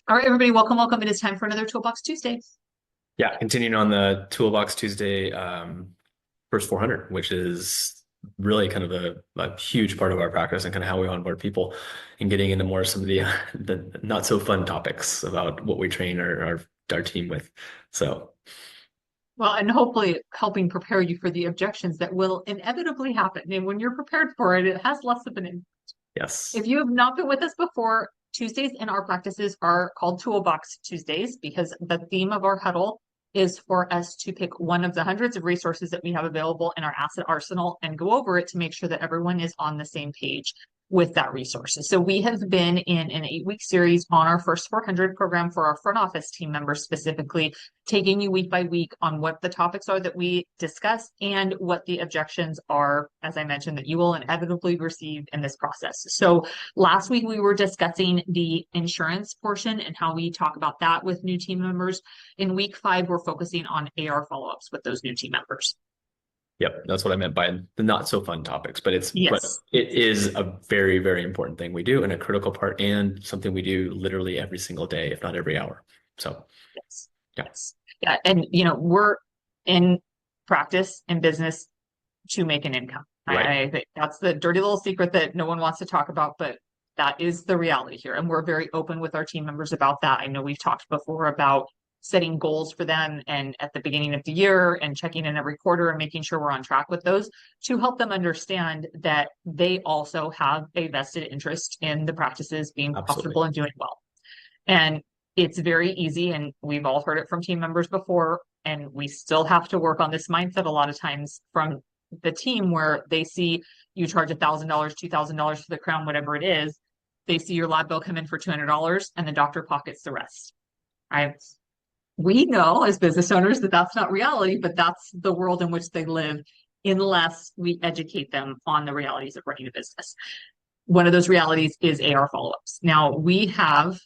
All right, everybody, welcome. It is time for another Toolbox Tuesday. Yeah, continuing on the Toolbox Tuesday first 400, which is really kind of a huge part of our practice and kind of how we onboard people and getting into more some of the not so fun topics about what we train our team with. So Well, and hopefully helping prepare you for the objections that will inevitably happen. And when you're prepared for it, it has less of an impact. yes. If you have not been with us before, Tuesdays in our practices are called Toolbox Tuesdays because the theme of our huddle is for us to pick one of the hundreds of resources that we have available in our asset arsenal and go over it to make sure that everyone is on the same page with that resource. So we have been in an 8-week series on our first 400 program for our front office team members specifically, taking you week by week on what the topics are that we discuss and what the objections are, as I mentioned, that you will inevitably receive in this process. So last week we were discussing the insurance portion and how we talk about that with new team members. In week 5, we're focusing on AR follow-ups with those new team members. Yep, that's what I meant by the not so fun topics, but Yes. it is a very, very important thing we do and a critical part and something we do literally every single day, if not every hour. So Yes. yeah, Yes. Yeah. And, we're in practice and business to make an income. right. I think that's the dirty little secret that no one wants to talk about, but that is the reality here. And we're very open with our team members about that. I know we've talked before about setting goals for them and at the beginning of the year and checking in every quarter and making sure we're on track with those to help them understand that they also have a vested interest in the practices being Absolutely. profitable and doing well. And it's very easy, and we've all heard it from team members before, and we still have to work on this mindset a lot of times from the team where they see you charge $1,000, $2,000 for the crown, whatever it is. They see your lab bill come in for $200 and the doctor pockets the rest. Right? We know as business owners that that's not reality, but that's the world in which they live unless we educate them on the realities of running a business. One of those realities is AR follow-ups. Now we have,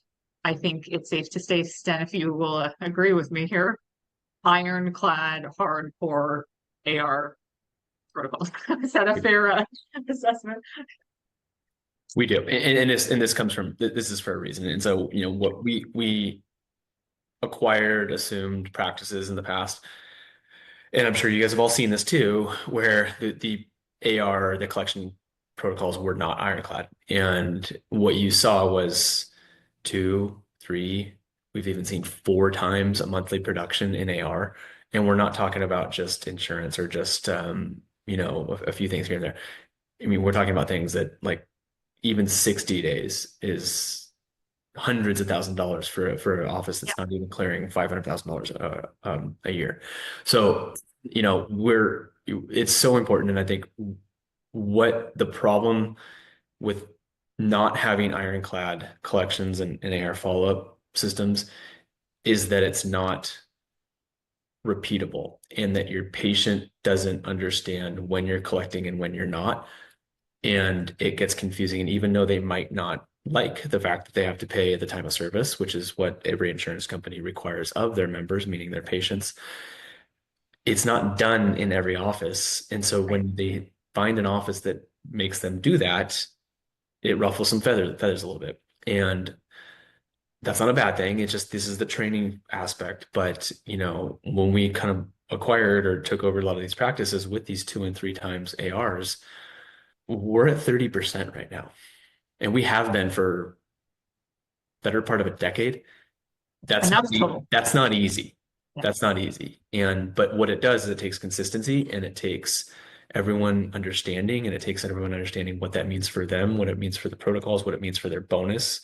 I think it's safe to say, Sten, if you will agree with me here, ironclad, hardcore AR protocols. Is that a fair assessment? We do, and this comes from this is for a reason. And so what we acquired, assumed practices in the past, and I'm sure you guys have all seen this too, where the AR, the collection protocols were not ironclad, and what you saw was 2, 3, we've even seen 4 times a monthly production in AR, and we're not talking about just insurance or just a few things here and there. I mean, we're talking about things that like even 60 days is hundreds of $1,000s for an office that's not even clearing $500,000 a year. So, it's so important. And I think what the problem with not having ironclad collections and AR follow-up systems is that it's not repeatable and that your patient doesn't understand when you're collecting and when you're not. And it gets confusing. And even though they might not like the fact that they have to pay at the time of service, which is what every insurance company requires of their members, meaning their patients, it's not done in every office. And so when they find an office that makes them do that, it ruffles some feathers a little bit. And that's not a bad thing. It's just this is the training aspect. But when we kind of acquired or took over a lot of these practices with these 2 and 3 times ARs, we're at 30% right now. And we have been for better part of a decade. And that's total. That's not easy. Yeah. That's not easy. But what it does is it takes consistency and it takes everyone understanding what that means for them, what it means for the protocols, what it means for their bonus,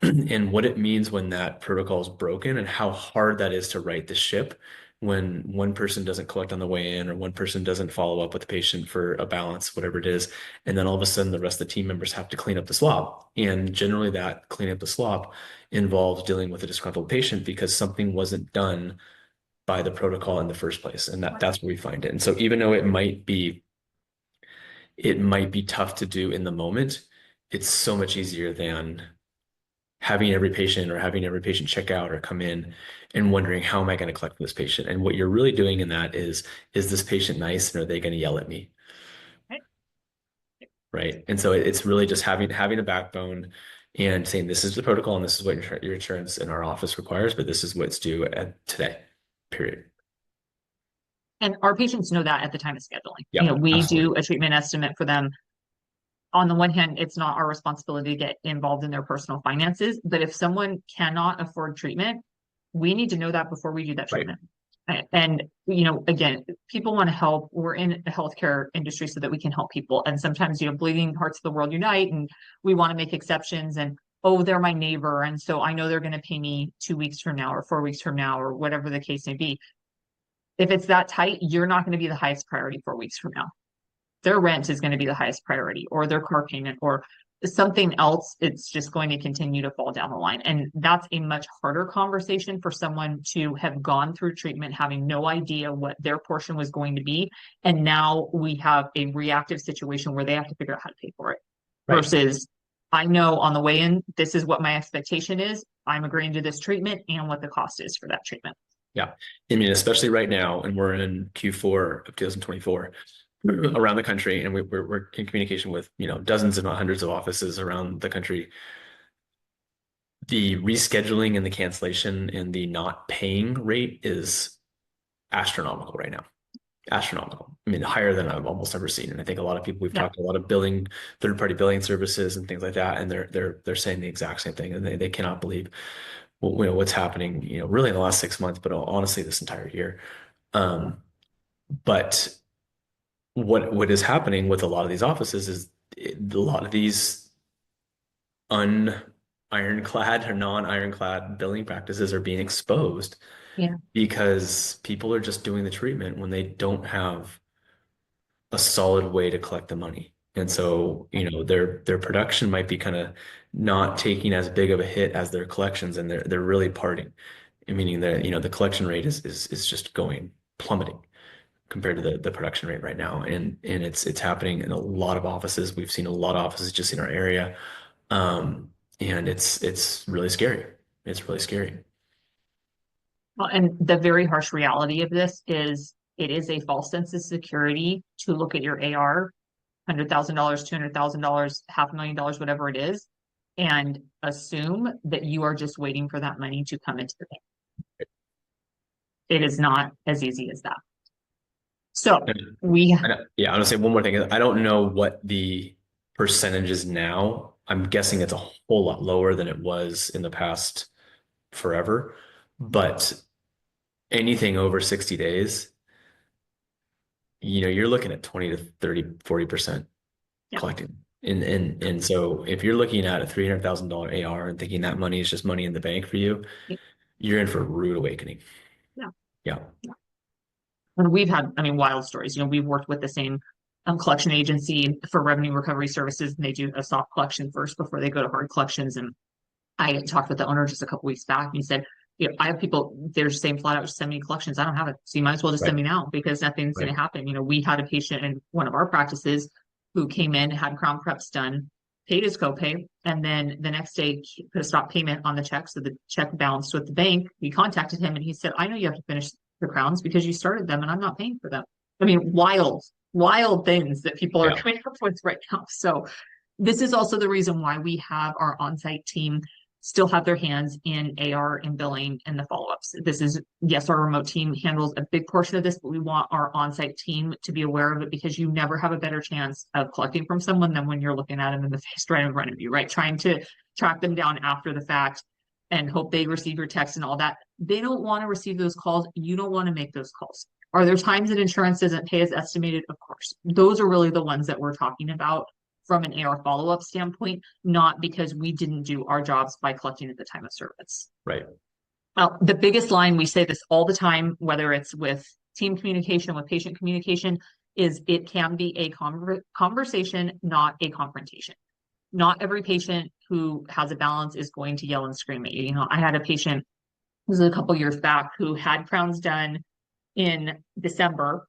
and what it means when that protocol is broken and how hard that is to right the ship when one person doesn't collect on the way in or one person doesn't follow up with the patient for a balance, whatever it is. And then all of a sudden the rest of the team members have to clean up the slop. And generally that clean up the slop involves dealing with a disgruntled patient because something wasn't done by the protocol in the first place. And that's where we find it. And so even though it might be tough to do in the moment, it's so much easier than having every patient check out or come in and wondering, how am I going to collect from this patient? And what you're really doing in that is this patient nice and are they going to yell at me? Right. And so it's really just having a backbone and saying, this is the protocol and this is what your insurance in our office requires, but this is what's due today, period. And our patients know that at the time of scheduling. Yeah, We absolutely. do a treatment estimate for them. On the one hand, it's not our responsibility to get involved in their personal finances, but if someone cannot afford treatment, we need to know that before we do that Right. treatment. And, again, people want to help. We're in the healthcare industry so that we can help people. And sometimes, bleeding hearts of the world unite, and we want to make exceptions. And, oh, they're my neighbor. And so I know they're going to pay me 2 weeks from now or 4 weeks from now or whatever the case may be. If it's that tight, you're not going to be the highest priority 4 weeks from now. Their rent is going to be the highest priority, or their car payment, or something else. It's just going to continue to fall down the line. And that's a much harder conversation for someone to have gone through treatment, having no idea what their portion was going to be. And now we have a reactive situation where they have to figure out how to pay for it. Right. Versus, I know on the way in, this is what my expectation is. I'm agreeing to this treatment and what the cost is for that treatment. Yeah. I mean, especially right now, and we're in Q4 of 2024 around the country, and we're in communication with, dozens, if not hundreds of offices around the country. The rescheduling and the cancellation and the not paying rate is astronomical right now. Astronomical. I mean, higher than I've almost ever seen. And I think a lot of people, we've talked to a lot of third-party billing services and things like that, and they're saying the exact same thing, and they cannot believe what's happening, really in the last 6 months, but honestly, this entire year. But what is happening with a lot of these offices is a lot of these ironclad or non-ironclad billing practices are being exposed. Yeah. Because people are just doing the treatment when they don't have a solid way to collect the money. And so, their production might be kind of not taking as big of a hit as their collections, and they're really parting. Meaning that, the collection rate is just going plummeting compared to the production rate right now. And it's happening in a lot of offices. We've seen a lot of offices just in our area. And it's really scary. It's really scary. Well, and the very harsh reality of this is it is a false sense of security to look at your AR, $100,000, $200,000, $500,000, whatever it is, and assume that you are just waiting for that money to come into the bank. It is not as easy as that. So I want to say one more thing. I don't know what the percentage is now. I'm guessing it's a whole lot lower than it was in the past forever, but anything over 60 days, you're looking at 20 to 30, 40% collecting. And so if you're looking at a $300,000 AR and thinking that money is just money in the bank for you, you're in for a rude awakening. Yeah. And we've had, wild stories. We've worked with the same collection agency for revenue recovery services, and they do a soft collection first before they go to hard collections. And I talked with the owner just a couple weeks back, and he said, I have people, they're saying flat out, just send me collections. I don't have it. So you might as well just send me now, because nothing's going to happen. We had a patient in one of our practices who came in, had crown preps done, paid his copay, and then the next day put a stop payment on the check. So the check bounced with the bank. We contacted him and he said, I know you have to finish the crowns because you started them and I'm not paying for them. Wild things that people are coming up with right now. So this is also the reason why we have our on-site team still have their hands in AR and billing and the follow-ups. This is, yes, our remote team handles a big portion of this, but we want our on-site team to be aware of it, because you never have a better chance of collecting from someone than when you're looking at them in the face right in front of you, right? Trying to track them down after the fact and hope they receive your text and all that. They don't want to receive those calls. You don't want to make those calls. Are there times that insurance doesn't pay as estimated? Of course. Those are really the ones that we're talking about from an AR follow-up standpoint, not because we didn't do our jobs by collecting at the time of service. Right. Well, the biggest line, we say this all the time, whether it's with team communication, with patient communication, is it can be a conversation, not a confrontation. Not every patient who has a balance is going to yell and scream at you. I had a patient, this was a couple years back, who had crowns done in December,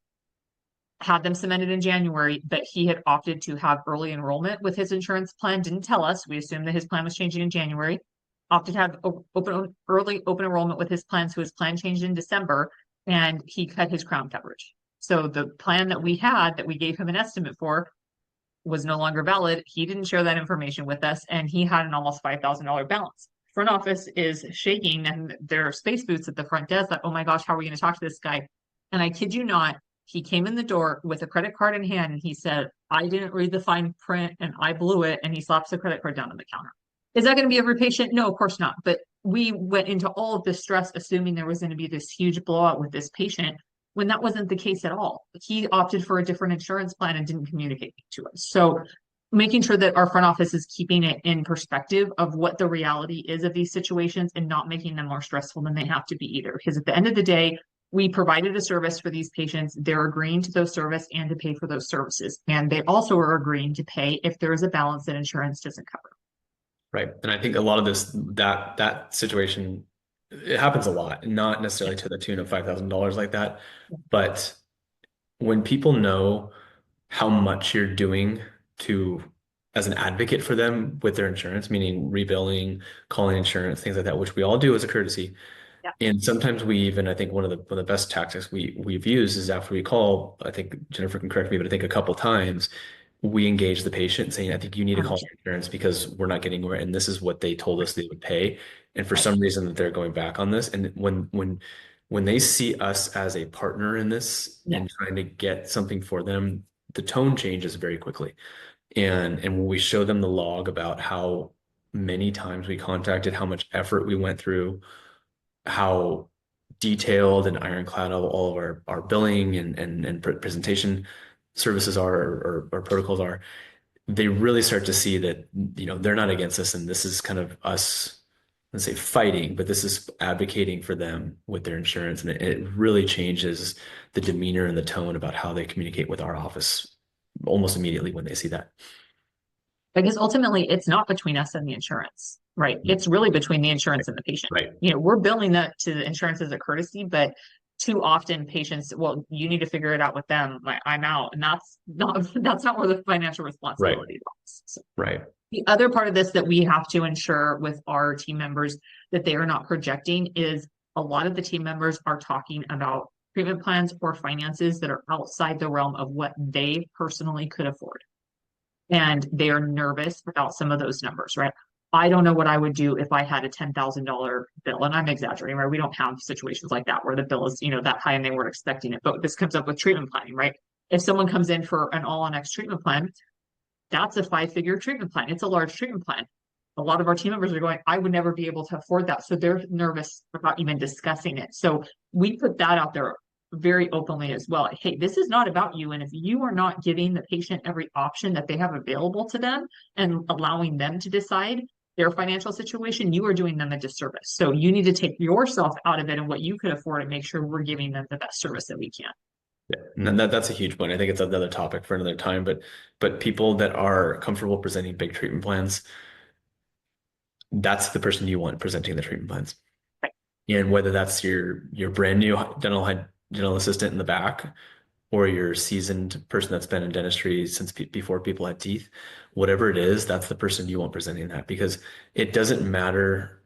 had them cemented in January, but he had opted to have early enrollment with his insurance plan. Didn't tell us. We assumed that his plan was changing in January. Opted to have early open enrollment with his plan, so his plan changed in December, and he cut his crown coverage. So the plan that we had, that we gave him an estimate for, was no longer valid. He didn't share that information with us, and he had an almost $5,000 balance. Front office is shaking, and there are space boots at the front desk that, oh my gosh, how are we going to talk to this guy? And I kid you not, he came in the door with a credit card in hand, and he said, I didn't read the fine print and I blew it. And he slaps the credit card down on the counter. Is that going to be every patient? No, of course not. But we went into all of this stress, assuming there was going to be this huge blowout with this patient, when that wasn't the case at all. He opted for a different insurance plan and didn't communicate to us. So making sure that our front office is keeping it in perspective of what the reality is of these situations and not making them more stressful than they have to be either. Because at the end of the day, we provided a service for these patients. They're agreeing to those services and to pay for those services. And they also are agreeing to pay if there is a balance that insurance doesn't cover. Right. And I think a lot of that situation, it happens a lot, not necessarily to the tune of $5,000 like that, but when people know how much you're doing as an advocate for them with their insurance, meaning rebilling, calling insurance, things like that, which we all do as a courtesy. Yeah. And sometimes I think one of the best tactics we've used is after we call, I think Jennifer can correct me, but I think a couple times we engage the patient saying, I think you need to call insurance because we're not getting anywhere. And this is what they told us they would pay. And for some reason that they're going back on this. And when they see us as a partner in this and trying to get something for them, the tone changes very quickly. And when we show them the log about how many times we contacted, how much effort we went through, how detailed and ironclad all of our billing and presentation services are or protocols are, they really start to see that, they're not against us. And this is kind of us, let's say fighting, but this is advocating for them with their insurance. And it really changes the demeanor and the tone about how they communicate with our office almost immediately when they see that. Because ultimately it's not between us and the insurance, right? It's really between the insurance and the patient. Right. We're billing that to the insurance as a courtesy, but too often patients, well, you need to figure it out with them. Like, I'm out. And that's not where the financial responsibility lies. So Right. the other part of this that we have to ensure with our team members that they are not projecting is a lot of the team members are talking about treatment plans or finances that are outside the realm of what they personally could afford. And they are nervous about some of those numbers, right? I don't know what I would do if I had a $10,000 bill, and I'm exaggerating, right? We don't have situations like that where the bill is, that high and they weren't expecting it. But this comes up with treatment planning, right? If someone comes in for an all-on-X treatment plan, that's a 5-figure treatment plan. It's a large treatment plan. A lot of our team members are going, I would never be able to afford that. So they're nervous about even discussing it. So we put that out there very openly as well. Hey, this is not about you. And if you are not giving the patient every option that they have available to them and allowing them to decide their financial situation, you are doing them a disservice. So you need to take yourself out of it and what you could afford and make sure we're giving them the best service that we can. Yeah, and that's a huge point. I think it's another topic for another time, but people that are comfortable presenting big treatment plans, that's the person you want presenting the treatment plans. Right. And whether that's your brand new dental assistant in the back or your seasoned person that's been in dentistry since before people had teeth, whatever it is, that's the person you want presenting that, because it doesn't matter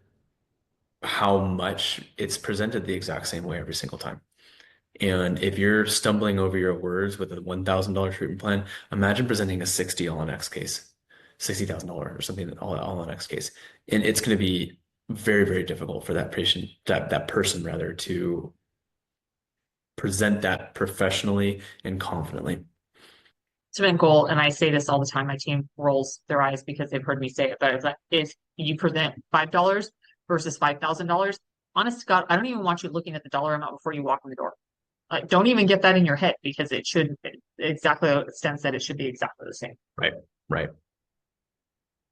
how much it's presented the exact same way every single time. And if you're stumbling over your words with a $1,000 treatment plan, imagine presenting a 60 all-on-X case, $60,000 or something all-on-X case. And it's going to be very, very difficult for that patient, that person rather, to present that professionally and confidently. It's been goal, and I say this all the time. My team rolls their eyes because they've heard me say it, but it's like, if you present $5 versus $5,000, honest to God, I don't even want you looking at the dollar amount before you walk in the door. Like, don't even get that in your head, because it should exactly what Sten said, it should be exactly the same. Right.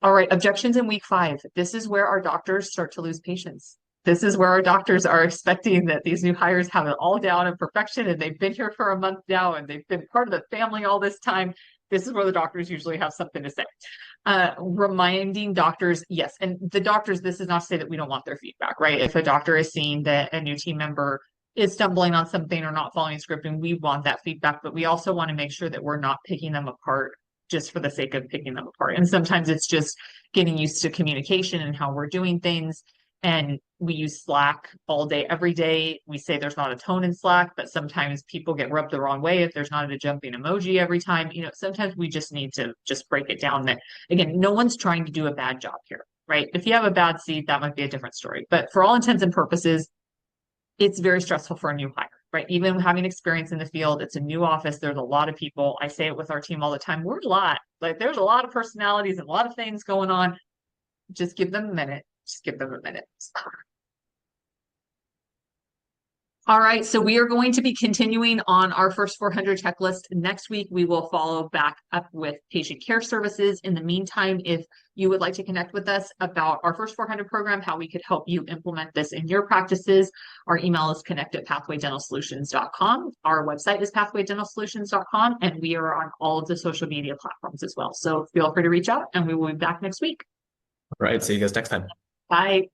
All right, objections in week 5. This is where our doctors start to lose patience. This is where our doctors are expecting that these new hires have it all down in perfection, and they've been here for a month now, and they've been part of the family all this time. This is where the doctors usually have something to say. Reminding doctors, yes, and the doctors, this is not to say that we don't want their feedback, right? If a doctor is seeing that a new team member is stumbling on something or not following script, and we want that feedback, but we also want to make sure that we're not picking them apart just for the sake of picking them apart. And sometimes it's just getting used to communication and how we're doing things. And we use Slack all day, every day. We say there's not a tone in Slack, but sometimes people get rubbed the wrong way if there's not a jumping emoji every time. Sometimes we just need to just break it down that, again, no one's trying to do a bad job here, right? If you have a bad seat, that might be a different story. But for all intents and purposes, it's very stressful for a new hire, right? Even having experience in the field, it's a new office. There's a lot of people. I say it with our team all the time. We're a lot. Like, there's a lot of personalities and a lot of things going on. Just give them a minute. Just give them a minute. All right, so we are going to be continuing on our first 400 checklist. Next week, we will follow back up with patient care services. In the meantime, if you would like to connect with us about our first 400 program, how we could help you implement this in your practices, our email is connect@pathwaydentalsolutions.com. Our website is pathwaydentalsolutions.com, and we are on all of the social media platforms as well. So feel free to reach out, and we will be back next week. All right, see you guys next time. Bye.